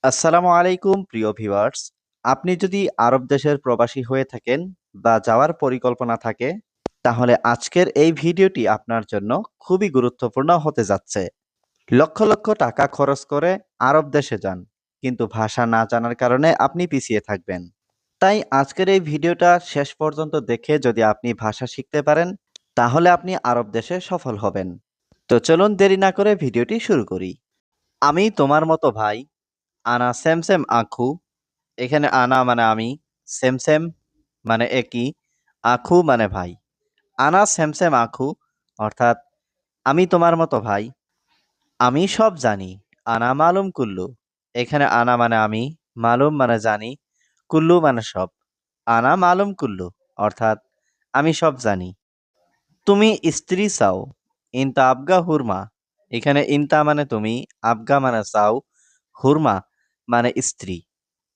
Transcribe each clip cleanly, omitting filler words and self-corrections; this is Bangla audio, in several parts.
আসসালামু আলাইকুম প্রিয় ভিউয়ার্স। আপনি যদি আরব দেশের প্রবাসী হয়ে থাকেন বা যাওয়ার পরিকল্পনা থাকে, তাহলে আজকের এই ভিডিওটি আপনার জন্য খুবই গুরুত্বপূর্ণ হতে যাচ্ছে। লক্ষ লক্ষ টাকা খরচ করে আরব দেশে যান, কিন্তু ভাষা না জানার কারণে আপনি পিছিয়ে থাকবেন। তাই আজকের এই ভিডিওটা শেষ পর্যন্ত দেখে যদি আপনি ভাষা শিখতে পারেন, তাহলে আপনি আরব দেশে সফল হবেন। তো চলুন দেরি না করে ভিডিওটি শুরু করি। আমি তোমার মতো ভাই, আনা সেম সেম আঁখু। এখানে আনা মানে আমি, সেম সেম মানে একই, আঁখু মানে ভাই। আনা সেম সেম আঁখু অর্থাৎ আমি তোমার মতো ভাই, আমি সব জানি। আনা মালুম কুল্লু। এখানে আনা মানে আমি, মালুম মানে জানি, কুল্লু মানে সব। আনা মালুম কুল্লু অর্থাৎ আমি সব জানি। তুমি স্ত্রী চাও। ইনতা আবগা হুরমা। এখানে ইনতা মানে তুমি, আবগা মানে চাও, হুরমা মানে স্ত্রী।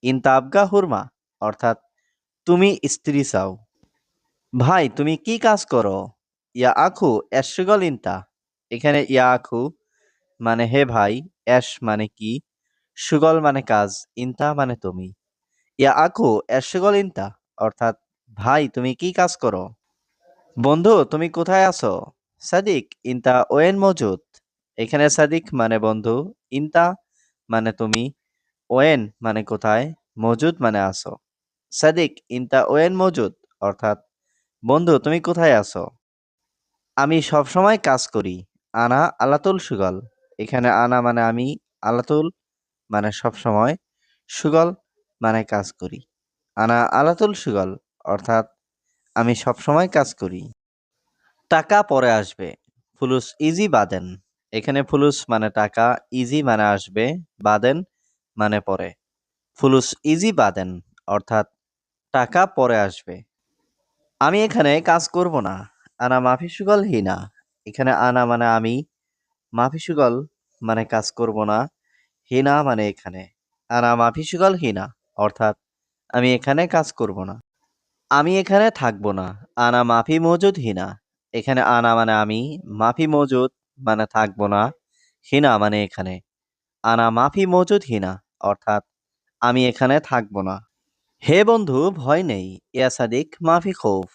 ইনতা আবগা হুরমা অর্থাৎ তুমি স্ত্রী চাও। ভাই তুমি কি কাজ করো? ইয়া আখু এশগল ইনতা। এখানে ইয়া আখু মানে হে ভাই, এশ মানে কি, সুগল মানে কাজ, ইনতা মানে তুমি। ইয়া আখু এশগল ইনতা অর্থাৎ ভাই তুমি কি কাজ করো? বন্ধু তুমি কোথায় আছো? সাদিক ইনতা ওয়েন মজুদ। এখানে সাদিক মানে বন্ধু, ইনতা মানে তুমি, ওয়েন মানে কোথায়, মজুদ মানে আছো। সাদিক ইনতা ওয়েন মজুদ অর্থাৎ বন্ধু তুমি কোথায় আছো? আমি সবসময় কাজ করি। আনা আলাতুল সুগল। এখানে আনা মানে আমি, আলাতুল মানে সবসময়, সুগল মানে কাজ করি। আনা আলাতুল সুগল অর্থাৎ আমি সবসময় কাজ করি। টাকা পরে আসবে। ফুলুস ইজি বাদেন। এখানে ফুলুস মানে টাকা, ইজি মানে আসবে, বাদেন মানে পরে। ফুলুস ইজি বাদেন অর্থাৎ টাকা পরে আসবে। আমি এখানে কাজ করব না। আনা মাফি সুগল হিনা। এখানে আনা মানে আমি, মাফি সুগল মানে কাজ করব না, হিনা মানে এখানে। আনা মাফি সুগল হিনা অর্থাৎ আমি এখানে কাজ করব না। আমি এখানে থাকবো না। আনা মাফি মজুদ হিনা। এখানে আনা মানে আমি, মাফি মজুদ মানে থাকবো না, হিনা মানে এখানে। আনা মাফি মজুদ হিনা অর্থাৎ আমি এখানে থাকবো না। হে বন্ধু ভয় নেই। ইয়া সাদিক মাফি খৌফ।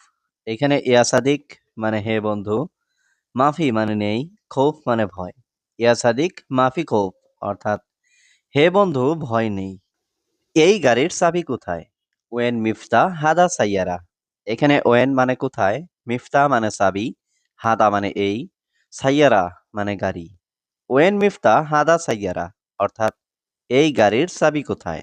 এখানে ইয়া সাদিক মানে হে বন্ধু, মাফি মানে নেই, খৌফ মানে ভয়। ইয়া সাদিক মাফি খৌফ অর্থাৎ হে বন্ধু ভয় নেই। এই গাড়ির চাবি কোথায়? ওয়েন মিফতা হাদা সাইয়ারা। এখানে ওয়েন মানে কোথায়, মিফতা মানে চাবি, হাদা মানে এই, সাইয়ারা মানে গাড়ি। ওয়েন মিফতা হাদা সাইয়ারা অর্থাৎ এই গাড়ির চাবি কোথায়?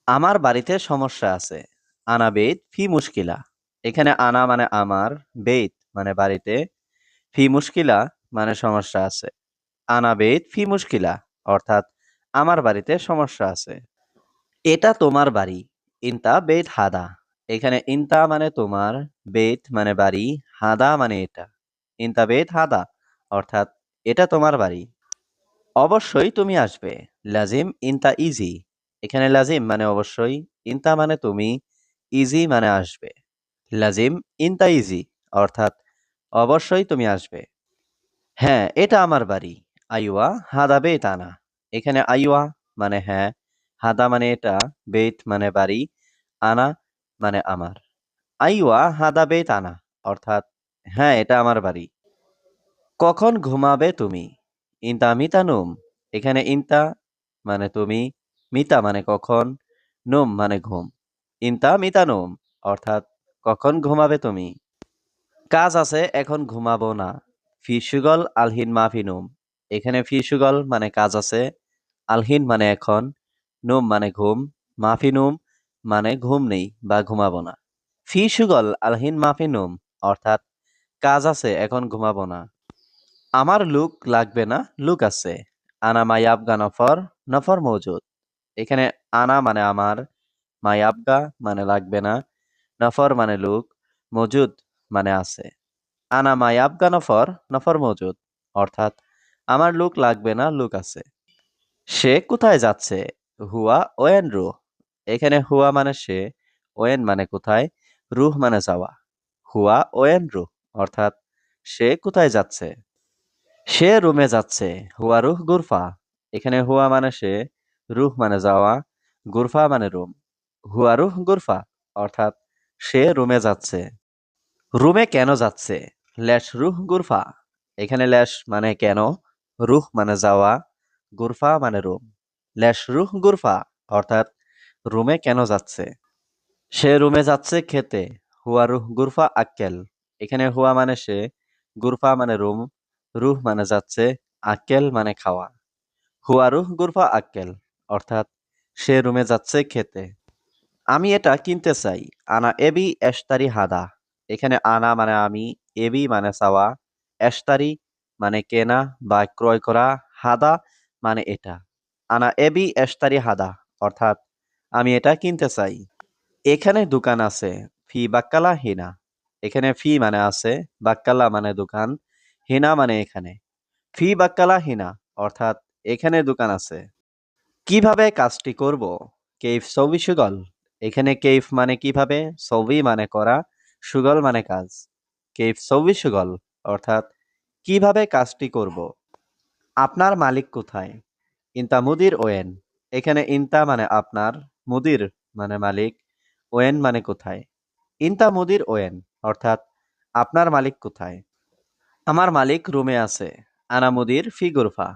আমার বাড়িতে সমস্যা আছে। আনা বেত ফি মুশকিলা। এখানে আনা মানে আমার, বেত মানে বাড়িতে, ফি মুশকিলা মানে সমস্যা আছে। আনা বেত ফি মুশকিলা অর্থাৎ আমার বাড়িতে সমস্যা আছে। এটা তোমার বাড়ি। ইনতা বেত হাদা। এখানে ইনতা মানে তোমার, বেত মানে বাড়ি, হাদা মানে এটা। ইনতা বেত হাদা অর্থাৎ এটা তোমার বাড়ি। অবশ্যই তুমি আসবে। লাজিম ইনতা ইজি। এখানে লাজিম মানে অবশ্যই, ইনতা মানে তুমি, ইজি মানে আসবে। লাজিম ইনতা ইজি অর্থাৎ অবশ্যই তুমি আসবে। হ্যাঁ এটা আমার বাড়ি। আইওয়া হাদা বেত আনা। এখানে আইওয়া মানে হ্যাঁ, হাদা মানে এটা, বেত মানে বাড়ি, আনা মানে আমার। আইওয়া হাদা বেত আনা অর্থাৎ হ্যাঁ এটা আমার বাড়ি। কখন ঘুমাবে তুমি? ইনতা মিতা নুম। এখানে ইনতা মানে তুমি, মিতা মানে কখন, নুম মানে ঘুম। ইনতা মিতা নুম অর্থাৎ কখন ঘুমাবে তুমি? কাজ আছে এখন ঘুমাবো না। ফিসুগল আলহিন মাফি নুম। এখানে ফিসুগল মানে কাজ আছে, আলহিন মানে এখন, নুম মানে ঘুম, মাফি নুম মানে ঘুম নেই বা ঘুমাবো না। ফিসুগল আলহিন মাফি নুম অর্থাৎ কাজ আছে এখন ঘুমাবো না। আমার লুক লাগবে না, লুক আছে। আনা মায়াবগা নফর, নফর মৌজুদ। এখানে আনা মানে আমার, মায়াবগা মানে লাগবে না, নফর মানে লুক, মজুদ মানে আছে। আনা মায়াবগা নফর, নফর মজুদ অর্থাৎ আমার লুক লাগবে না, লুক আছে। সে কোথায় যাচ্ছে? হুয়া ওয়েন রুহ। এখানে হুয়া মানে সে, ওয়েন মানে কোথায়, রুহ মানে যাওয়া। হুয়া ওয়েন রুহ অর্থাৎ সে কোথায় যাচ্ছে? সে রুমে যাচ্ছে। হুয়া রুহ গুরফা। এখানে হুয়া মানে সে, রুহ মানে যাওয়া, গুরফা মানে রুম। হুয়া রুহ গুরফা, অর্থাৎ সে রুমে যাচ্ছে। রুমে কেন যাচ্ছে? ল্যাশ রুহ গুরফা। এখানে ল্যাশ মানে কেন, রুহ মানে যাওয়া, গুরফা মানে রুম। ল্যাশ রুহ গুরফা, অর্থাৎ রুমে কেন যাচ্ছে? সে রুমে যাচ্ছে খেতে। হুয়া রুহ গুরফা আক্কেল। এখানে হুয়া মানে সে, গুরফা মানে রুম, রুহ মানে যাচ্ছে, আক্কেল মানে খাওয়া। হুয়া রুহ গুরফা আক্কেল, অর্থাৎ সে রুমে যাচ্ছে খেতে। আমি এটা কিনতে চাই। আনা এবি এশতারি হাদা। এখানে আনা মানে আমি, এবি মানে চাওয়া, এশতারি মানে কেনা বা ক্রয় করা, হাদা মানে এটা। আনা এবি এশতারি হাদা, অর্থাৎ আমি এটা কিনতে চাই। এখানে দোকান আছে। ফি বাক্কালা হিনা। এখানে ফি মানে আছে, বাক্কালা মানে দোকান, হিনা মানে এখানে। ফি বাক্কালা হিনা, অর্থাৎ এখানে দোকান আছে। কিভাবে কাজটি করব? কেইফ সৌবি সুগল। এখানে কেইফ মানে কিভাবে, সৌবি মানে করা, সুগল মানে কাজ। কেইফ সৌবি সুগল, অর্থাৎ কিভাবে কাজটি করব। আপনার মালিক কোথায়? ইনতা মুদির ওয়েন। এখানে ইনতা মানে আপনার, মুদির মানে মালিক, ওয়েন মানে কোথায়। ইনতা মুদির ওয়েন, অর্থাৎ আপনার মালিক কোথায়। আমার মালিক রুমে আছে। আনা মুদির ফি গুরফা।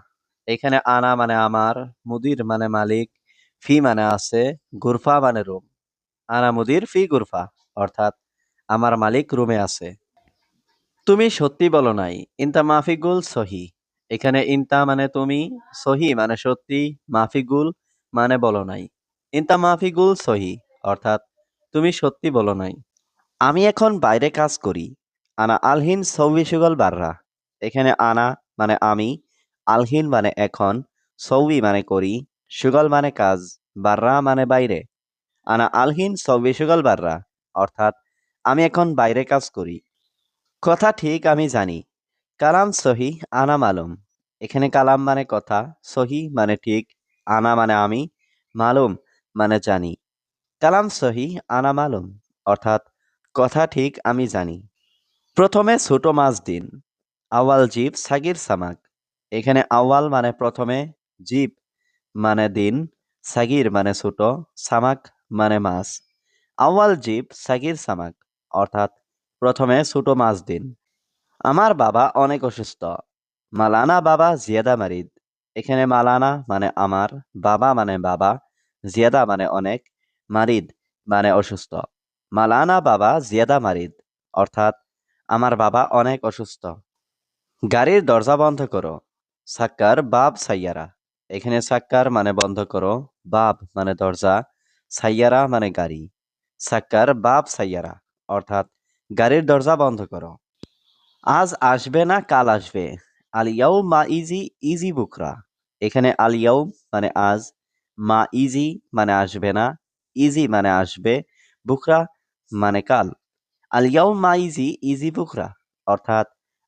এখানে আনা মানে আমার, মুদির মানে মালিক, ফি মানে আছে, গুরফা মানে রুম। আনা মুদির ফি গুরফা, অর্থাৎ আমার মালিক রুমে আছে। তুমি সত্যি বলো নাই। ইনতা মাফিগুল সহি। এখানে ইনতা মানে তুমি, সহি মানে সত্যি, মাফিগুল মানে বলো নাই। ইনতা মাফিগুল সহি, অর্থাৎ তুমি সত্যি বলো নাই। আমি এখন বাইরে কাজ করি। আনা আলহিন সৌবি সুগল বাররা। এখানে আনা মানে আমি, আলহিন মানে এখন, সৌবি মানে করি, সুগল মানে কাজ, বাররা মানে বাইরে। আনা আলহিন সৌবি সুগল বাররা, অর্থাৎ আমি এখন বাইরে কাজ করি। কথা ঠিক আমি জানি। কালাম সহি আনা মালুম। এখানে কালাম মানে কথা, সহি মানে ঠিক, আনা মানে আমি, মালুম মানে জানি। কালাম সহি আনা মালুম, অর্থাৎ কথা ঠিক আমি জানি। প্রথমে ছোট মাছ দিন। আওয়াল জিব সাগির সামাক। এখানে আওয়াল মানে প্রথমে, জিব মানে দিন, সাগির মানে ছোট, সামাক মানে মাছ। আওয়াল জিব সাগির সামাক, অর্থাৎ প্রথমে ছোট মাছ দিন। আমার বাবা অনেক অসুস্থ। মালানা বাবা জিয়াদা মারিদ। এখানে মালানা মানে আমার, বাবা মানে বাবা, জিয়াদা মানে অনেক, মারিদ মানে অসুস্থ। মালানা বাবা জিয়াদা মারিদ, অর্থাৎ আমার বাবা অনেক অসুস্থ। গাড়ির দরজা বন্ধ করো। সাক্কার বাব সাইয়ারা। এখানে সাক্কার মানে বন্ধ করো, বাব মানে দরজা, সাইয়ারা মানে গাড়ি। সাক্কার বাব সাইয়ারা, অর্থাৎ গাড়ির দরজা বন্ধ করো। আজ আসবে না কাল আসবে। আলিয়াও মা ইজি ইজি বুকরা। এখানে আলিয়াও মানে আজ, মা ইজি মানে আসবে না, ইজি মানে আসবে, বুকরা মানে কাল। আলিয়াও মা ইজি ইজি বুকরা, অর্থাৎ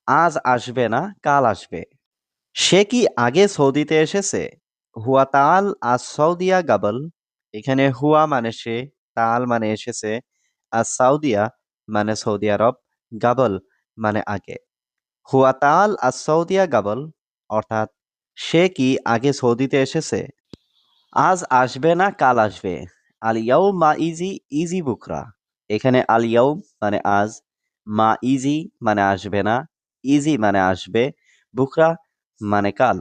আজ আসবে না কাল আসবে। সে কি আগে সৌদিতে এসেছে? হুয়া তাল আজ সৌদিয়া গাবল। এখানে হুয়া মানে সে, তাল মানে এসেছে, আর সাউদিয়া মানে সৌদি আরব, গাবল মানে আগে। হুয়া তাল আজ সৌদিয়া গাবল, অর্থাৎ সে কি আগে সৌদিতে এসেছে? আজ আসবে না কাল আসবে। আল ইয়াউম মা ইজি ইজি বুকরা। এখানে আল ইয়াউম মানে আজ, মা ইজি মানে আসবে না, ইজি মানে আসবে, বুকরা মানে কাল।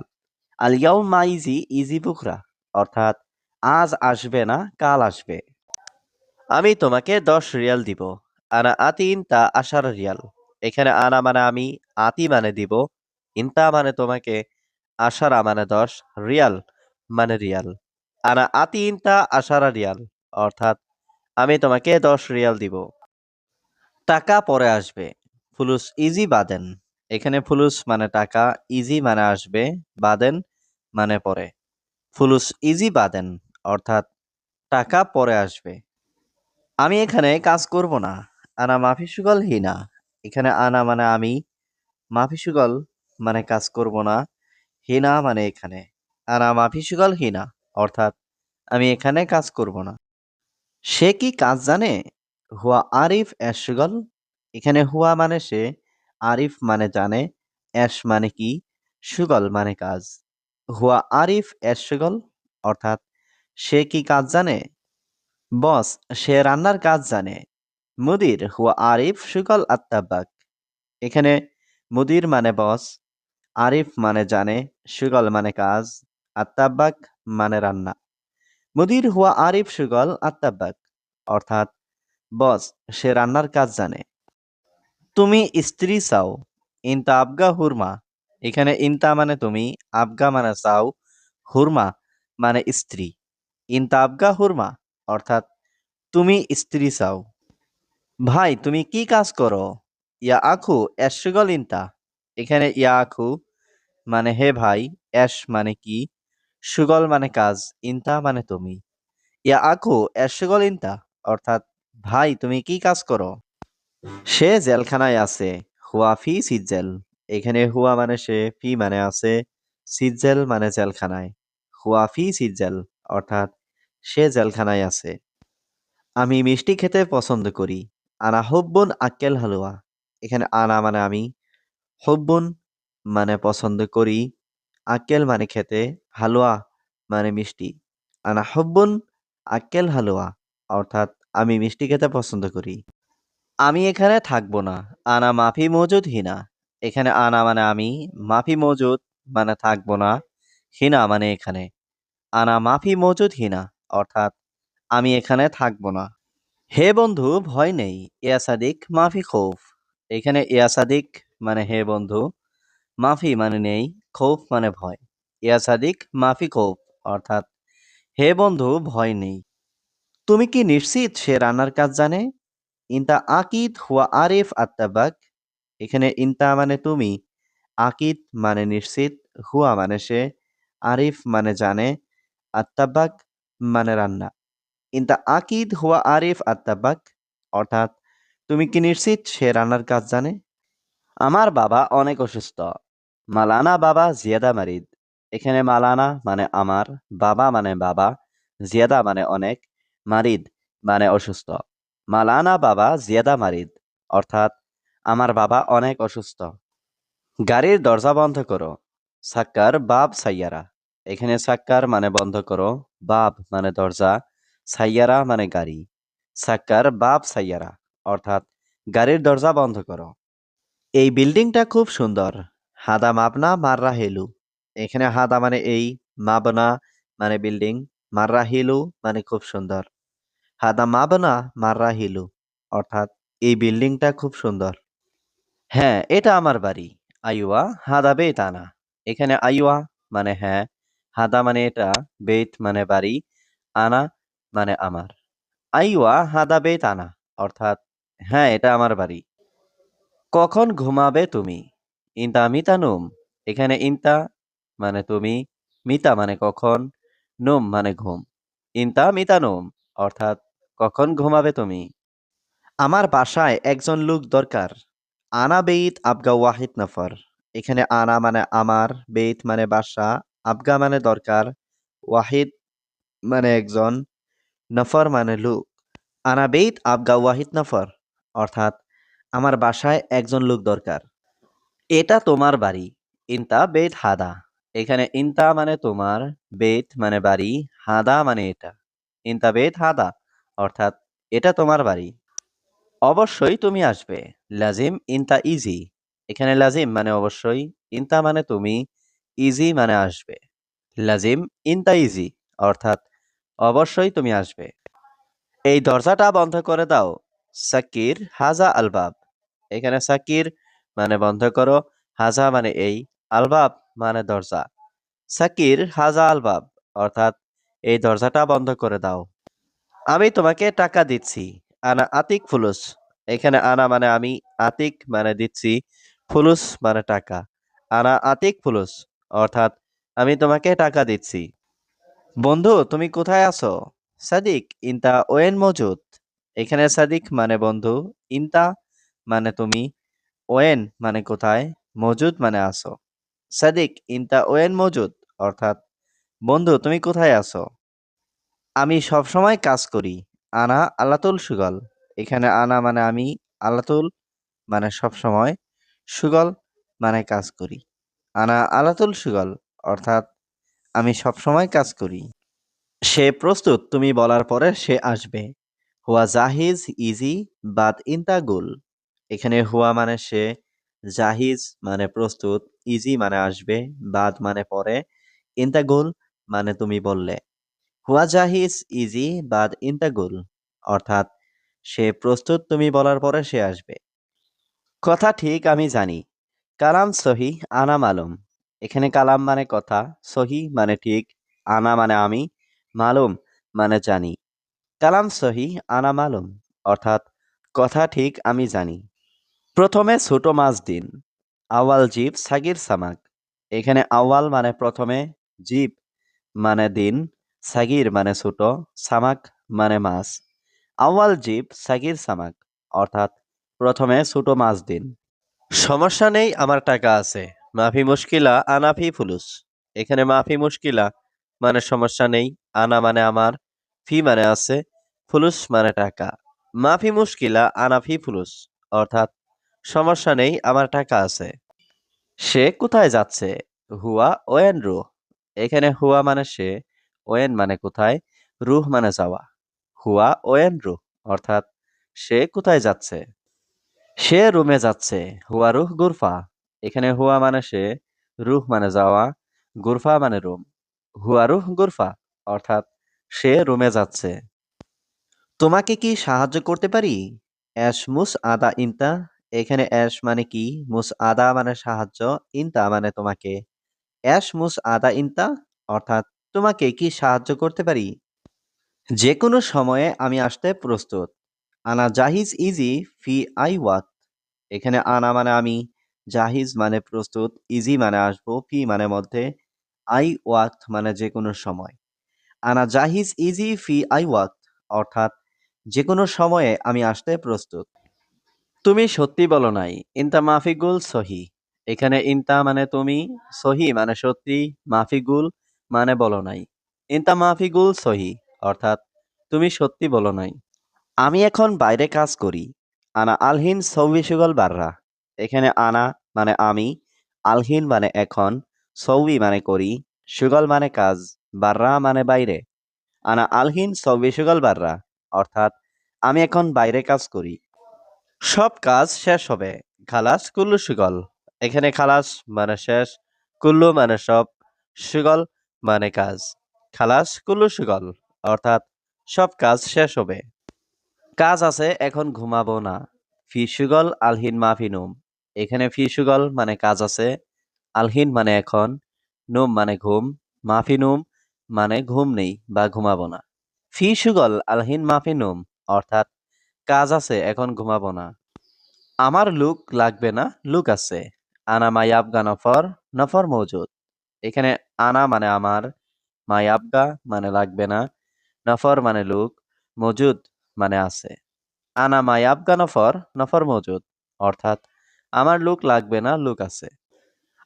আল ইয়াউম মা ইজি ইজি বুকরা, অর্থাৎ আজ আসবে না কাল আসবে। আমি তোমাকে 10 রিয়াল দিব। আনা আতিন তা 10 রিয়াল। এখানে আনা মানে আমি, আতি মানে দিব, ইনতা মানে তোমাকে, আশারা মানে 10, রিয়াল মানে রিয়াল। আনা আতি ইনতা 10 রিয়াল, অর্থাৎ আমি তোমাকে 10 রিয়াল দিব। টাকা পরে আসবে। ফুলুস ইজি বাদেন। এখানে ফুলুস মানে টাকা, ইজি মানে আসবে, বাদেন মানে পরে। ফুলুস ইজি বাদেন, অর্থাৎ টাকা পরে আসবে। আমি এখানে কাজ করব না। আনা মাফি সুগল হিনা। এখানে আনা মানে আমি, মাফি সুগল মানে কাজ করব না, হিনা মানে এখানে। আনা মাফি সুগল হিনা, অর্থাৎ আমি এখানে কাজ করব না। সে কি কাজ জানে? হুয়া আরিফ এস সুগল। এখানে হুয়া মানে সে, আরিফ মানে জানে, এস মানে কি, সুগল মানে কাজ। হুয়া আরিফ এস সুগল, অর্থাৎ সে কি কাজ জানে? বস, সে রান্নার কাজ জানে। মুদির হুয়া আরিফ শুগল আত্তাবাক। এখানে মুদির মানে বস, আরিফ মানে জানে, শুগল মানে কাজ, আত্তাবাক মানে রান্না। মুদির হুয়া আরিফ শুগল আত্তাবাক, অর্থাৎ বস, সে রান্নার কাজ জানে। তুমি স্ত্রী চাও, ইনতা আবগা হুরমা। এখানে ইনতা মানে তুমি, আবগা মানে চাও, হুরমা মানে স্ত্রী। ইনতা আবগা হুরমা, অর্থাৎ তুমি স্ত্রী চাও। ভাই, তুমি কি কাজ করো? ইয়া আখু এস শুগল ইনতা। এখানে ইয়া আখু মানে হে ভাই, এস মানে কি, সুগল মানে কাজ, ইনতা মানে তুমি। ইয়া আখু এস শুগল ইনতা, অর্থাৎ ভাই, তুমি কি কাজ করো? সে জেলখানায় আছে। হুয়া ফি সিজ্জেল। এখানে হুয়া মানে সে, ফি মানে আছে, সিজ্জেল মানে জেলখানায়। হুয়া ফি সিজ্জেল, অর্থাৎ সে জেলখানায় আছে। আমি মিষ্টি খেতে পছন্দ করি। আনা হুব্বুন আক্কেল হালুয়া। এখানে আনা মানে আমি, হুব্বুন মানে পছন্দ করি, আক্কেল মানে খেতে, হালুয়া মানে মিষ্টি। আনা হুব্বুন আক্কেল হালুয়া, অর্থাৎ আমি মিষ্টি খেতে পছন্দ করি। আমি এখানে থাকবো না। আনা মাফি মজুদ হিনা। এখানে আনা মানে আমি, মাফি মজুদ মানে থাকবো না, হিনা মানে এখানে। আনা মাফি মজুদ হিনা, অর্থাৎ আমি এখানে থাকবো না। হে বন্ধু, ভয় নেই। ইয়া সাদিক মাফি খৌফ। এখানে ইয়া সাদিক মানে হে বন্ধু, মাফি মানে নেই, খৌফ মানে ভয়। ইয়া সাদিক মাফি খৌফ, অর্থাৎ হে বন্ধু, ভয় নেই। তুমি কি নিশ্চিত সে রান্নার কাজ জানে? ইনতা আকিদ হুয়া আরিফ আত্তাবাক। এখানে ইনতা মানে তুমি, আকিদ মানে নিশ্চিত, হুয়া মানে সে, আরিফ মানে জানে, আত্তাবাক মানে রান্না। ইনতা আকিদ হুয়া আরিফ আত্তাবাক, অর্থাৎ তুমি কি নিশ্চিত সে রান্নার কাজ জানে? আমার বাবা অনেক অসুস্থ। মালানা বাবা জিয়াদা মারিদ। এখানে মালানা মানে আমার, বাবা মানে বাবা, জিয়াদা মানে অনেক, মারিদ মানে অসুস্থ। মালানা বাবা জিয়াদা মারিদ, অর্থাৎ আমার বাবা অনেক অসুস্থ। গাড়ির দরজা বন্ধ করো। সাক্কার বাব সাইয়ারা। এখানে সাক্কার মানে বন্ধ করো, বাব মানে দরজা, সাইয়ারা মানে গাড়ি। সাক্কার বাব সাইয়ারা, অর্থাৎ গাড়ির দরজা বন্ধ করো। এই বিল্ডিংটা খুব সুন্দর। হাদা মাবনা মাররা হেলু। এখানে হাদা মানে এই, মাবনা মানে বিল্ডিং, মাররা হিলু মানে খুব সুন্দর। হাদা মাবনা মাররা হিলু, অর্থাৎ এই বিল্ডিংটা খুব সুন্দর। হ্যাঁ, এটা আমার বাড়ি। আইওয়া হাদা বেত আনা। এখানে আইওয়া মানে হ্যাঁ, হাদা মানে এটা, বেত মানে বাড়ি, আনা মানে আমার। আইওয়া হাদা বেত আনা, অর্থাৎ হ্যাঁ, এটা আমার বাড়ি। কখন ঘুমাবে তুমি? ইনতা মিতা নুম। এখানে ইনতা মানে তুমি, মিতা মানে কখন, নুম মানে ঘুম। ইনতা মিতা নুম, অর্থাৎ কখন ঘুমাবে তুমি? আমার বাসায় একজন লোক দরকার। আনা বেইত আবগা ওয়াহিদ নফর। এখানে আনা মানে আমার, বেইত মানে বাসা, আবগা মানে দরকার, ওয়াহিদ মানে একজন, নফর মানে লোক। আনা বেইত আবগা ওয়াহিদ নফর, অর্থাৎ আমার বাসায় একজন লোক দরকার। এটা তোমার বাড়ি। ইনতা বেত হাদা। এখানে ইনতা মানে তোমার, বেত মানে বাড়ি, হাদা মানে এটা। ইনতা বেত হাদা, অর্থাৎ এটা তোমার বাড়ি। অবশ্যই তুমি আসবে। লাজিম ইনতা ইজি। এখানে লাজিম মানে অবশ্যই, ইনতা মানে তুমি, ইজি মানে আসবে। লাজিম ইনতা ইজি, অর্থাৎ অবশ্যই তুমি আসবে। এই দরজাটা বন্ধ করে দাও। সাকির হাজা আলবাব। এখানে সাকির মানে বন্ধ করো, হাজা মানে এই, আলবাব মানে দরজা। সাকির হাজা আলবাব, অর্থাৎ এই দরজাটা বন্ধ করে দাও। আমি তোমাকে টাকা দিচ্ছি। আনা আতিক ফুলুস। এখানে আনা মানে আমি, আতিক মানে দিচ্ছি, ফুলুস মানে টাকা। আনা আতিক ফুলুস, অর্থাৎ আমি তোমাকে টাকা দিচ্ছি। বন্ধু, তুমি কোথায় আছো? সাদিক ইনতা ওয়েন মজুদ। এখানে সাদিক মানে বন্ধু, ইনতা মানে তুমি, ওয়েন মানে কোথায়, মজুদ মানে আছো। সাদিক ইনতা ওয়েন মজুদ, অর্থাৎ বন্ধু, তুমি কোথায় আছো? আমি সব সময় কাজ করি। আনা আলাতুল সুগল। এখানে আনা মানে আমি, আলাতুল মানে সব সময়, সুগল মানে কাজ করি। আনা আলাতুল সুগল, অর্থাৎ আমি সব সময় কাজ করি। সে প্রস্তুত তুমি বলার পরে সে আসবে। হুয়া জাহিজ ইজি বাদ ইন্তাগুল। এখানে হুয়া মানে সে, জাহিজ মানে প্রস্তুত, ইজি মানে আসবে, বাদ মানে পরে, ইন্তাগুল মানে তুমি বললে। হুয়া জাহিজ ইজি বাদ ইন্তাগুল অর্থাৎ সে প্রস্তুত তুমি বলার পরে সে আসবে। কথা ঠিক আমি জানি। কালাম সহি আনা মালুম। এখানে কালাম মানে কথা, সহি মানে ঠিক, আনা মানে আমি, মালুম মানে জানি। কালাম সহি আনা মালুম অর্থাৎ কথা ঠিক আমি জানি। প্রথমে ছোট মাছ দিন। আওয়াল জিব সাগির সামাক। এখানে আওয়াল মানে প্রথমে, জিব মানে দিন, সাগির মানে ছোট, সামাক মানে মাছ। আওয়াল জিব সাগির সামাক অর্থাৎ প্রথমে ছোট মাছ দিন। সমস্যা নেই আমার টাকা আছে। মাফি মুশকিলা আনাফি ফুলুস। এখানে মাফি মুশকিলা মানে সমস্যা নেই, আনা মানে আমার, ফি মানে আছে, ফুলুস মানে টাকা। মাফি মুশকিলা আনাফি ফুলুস অর্থাৎ সমস্যা নেই আমার টাকা আছে। সে কোথায় যাচ্ছে? হুয়া ওয়েন রুহ। এখানে হুয়া মানে সে, ওয়েন মানে কোথায়, রুহ মানে যাওয়া। হুয়া ওয়েন রুহ অর্থাৎ সে কোথায় যাচ্ছে? সে রুমে যাচ্ছে। হুয়া রুহ গুরফা। এখানে হুয়া মানে সে, রুহ মানে যাওয়া, গুরফা মানে রুম। হুয়া রুহ গুরফা অর্থাৎ সে রুমে যাচ্ছে। তোমাকে কি সাহায্য করতে পারি? অ্যাশ মুস আদা ইনতা। এখানে অ্যাশ মানে কি, মুস আদা মানে সাহায্য, ইনতা মানে তোমাকে। অ্যাশ মুস আদা ইনতা অর্থাৎ তোমাকে কি সাহায্য করতে পারি? যে কোনো সময়ে আমি আসতে প্রস্তুত। আনা জাহিজ ইজি ফি আই ওয়াত। এখানে আনা মানে আমি, জাহিজ মানে প্রস্তুত, ইজি মানে আসবো, ফি মানে মধ্যে, আই ওয়াক্ত মানে যে কোনো সময়। আনা জাহিজ ইজি ফি আই ওয়াক্ত অর্থাৎ যে কোনো সময়ে আমি আসতে প্রস্তুত। তুমি সত্যি বলো নাই। ইনতা মাফিগুল সহি। এখানে ইনতা মানে তুমি, সহি মানে সত্যি, মাফিগুল মানে বলো নাই। ইনতা মাফিগুল সহি অর্থাৎ তুমি সত্যি বলো নাই। আমি এখন বাইরে কাজ করি। আনা আলহিন সৌবি সুগল বাররা। এখানে আনা মানে আমি, আলহিন মানে এখন, সৌবি মানে করি, সুগল মানে কাজ, বাররা মানে বাইরে। আনা আলহিন সৌবি সুগল বাররা অর্থাৎ আমি এখন বাইরে কাজ করি। সব কাজ শেষ হবে। খালাস কুল্লু সুগল। এখানে খালাস মানে শেষ, কুল্লু মানে সব, সুগল মানে কাজ। খালাস কুল্লু সুগল অর্থাৎ সব কাজ শেষ হবে। কাজ আছে এখন ঘুমাবো না। ফিসুগল আলহিন মাফিনুম। এখানে ফিসুগল মানে কাজ আছে, আলহিন মানে এখন, নুম মানে ঘুম, মাফিনুম মানে ঘুম নেই বা ঘুমাবো না। ফিসুগল আলহিন মাফিনুম অর্থাৎ কাজ আছে এখন ঘুমাবো না। আমার লুক লাগবে না, লুক আছে। আনা মায়াবগা নফর, নফর মৌজুদ। এখানে আনা মানে আমার, মায়াবগা মানে লাগবে না, নফর মানে লুক, মজুদ মানে আছে। আনা মায়াবগা নফর, নফর মজুদ অর্থাৎ আমার লুক লাগবে না, লুক আছে।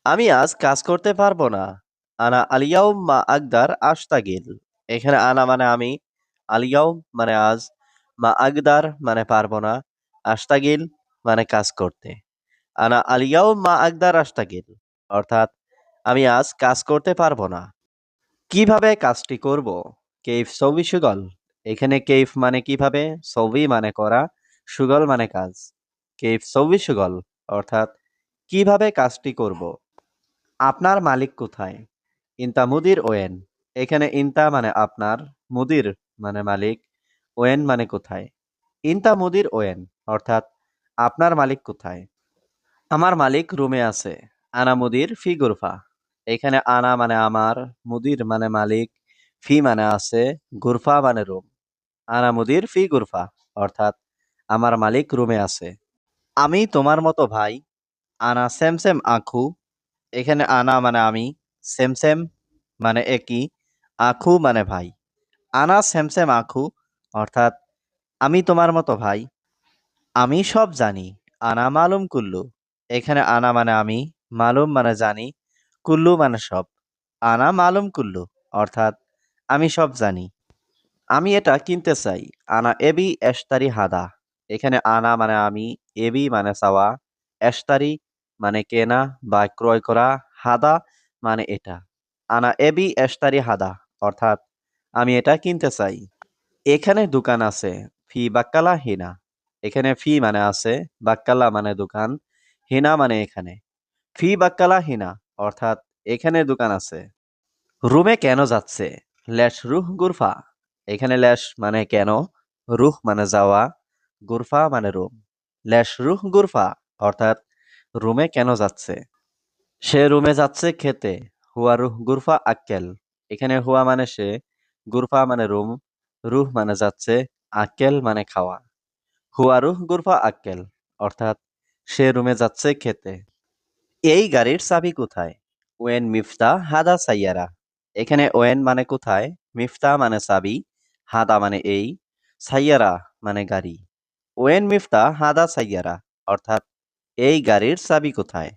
আমি আজ কাজ করতে পারবো না। আনা আলিয়াউম মা আগদার আশতাগিল। এখানে আনা মানে আমি, আলিয়াউম মানে আজ, মা আগদার মানে পারবো না, আশতাগিল মানে কাজ করতে। আনা আলিয়াউম মা আগদার আশতাগিল অর্থাৎ আমি আজ কাজ করতে পারবো না। কিভাবে কাজটি করব? কেইফ সৌবি সুগল। এখানে কেইফ মানে কিভাবে, সৌবি মানে করা, সুগল মানে কাজ। কেইফ সৌবি সুগল অর্থাৎ কিভাবে কাজটি করব। আপনার মালিক কোথায়? ইনতা মুদির ওয়েন। এখানে ইনতা মানে আপনার, মুদির মানে মালিক, ওয়েন মানে কোথায়। ইনতা মুদির ওয়েন অর্থাৎ আপনার মালিক কোথায়। আমার মালিক রুমে আছে। আনা মুদির ফি গুরফা। এখানে আনা মানে আমার, মুদির মানে মালিক, ফি মানে আছে, গুরফা মানে রুম। আনা মুদির ফি গুরফা অর্থাৎ আমার মালিক রুমে আছে। আমি তোমার মতো ভাই। আনা সেমসেম আখু। এখানে আনা মানে আমি, সেমসেম মানে একই, আখু মানে ভাই। আনা সেমসেম আখু অর্থাৎ আমি তোমার মতো ভাই। আমি সব জানি। আনা মালুম কুল্লু। এখানে আনা মানে আমি, মালুম মানে জানি, কুল্লু মানে সব। আনা মালুম কুল্লু অর্থাৎ আমি সব জানি। আমি এটা কিনতে চাই। আনা এবি এশতারি হাদা। এখানে আনা মানে আমি, এবি মানে চাওয়া, এশতারি মানে কেনা বা ক্রয় করা, হাদা মানে এটা। আনা এবি এশতারি হাদা অর্থাৎ আমি এটা কিনতে চাই। এখানে দোকান আছে। ফি বাক্কালা হিনা। এখানে ফি মানে আছে, বাক্কালা মানে দোকান, হিনা মানে এখানে। ফি বাক্কালা হিনা অর্থাৎ এখানে দোকান আছে। রুমে কেন যাচ্ছে? লেশ রুহ গুরফা। এখানে লেশ মানে কেন, রুহ মানে যাওয়া, গুরফা মানে রুম। লেশ রুহ গুরফা অর্থাৎ রুমে কেন যাচ্ছে? সে রুমে যাচ্ছে খেতে। হুয়া রুহ গুরফা আক্কেল। এখানে হুয়া মানে সে, গুরফা মানে রুম, রুহ মানে যাচ্ছে, আক্কেল মানে খাওয়া। হুয়া রুহ গুরফা আক্কেল অর্থাৎ সে রুমে যাচ্ছে খেতে। এই গাড়ির চাবি কোথায়? ওয়েন মিফতা হাদা সাইয়ারা। এখানে ওয়েন মানে কোথায়, মিফতা মানে চাবি, হাদা মানে এই, সাইয়ারা মানে গাড়ি। ওয়েন মিফতা হাদা সাইয়ারা অর্থাৎ এই গাড়ির চাবি কোথায়?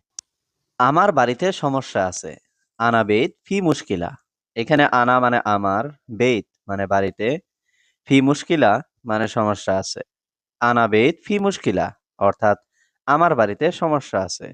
আমার বাড়িতে সমস্যা আছে। আনা বেত ফি মুশকিলা। এখানে আনা মানে আমার, বেত মানে বাড়িতে, ফি মুশকিলা মানে সমস্যা আছে। আনা বেত ফি মুশকিলা অর্থাৎ আমার বাড়িতে সমস্যা আছে।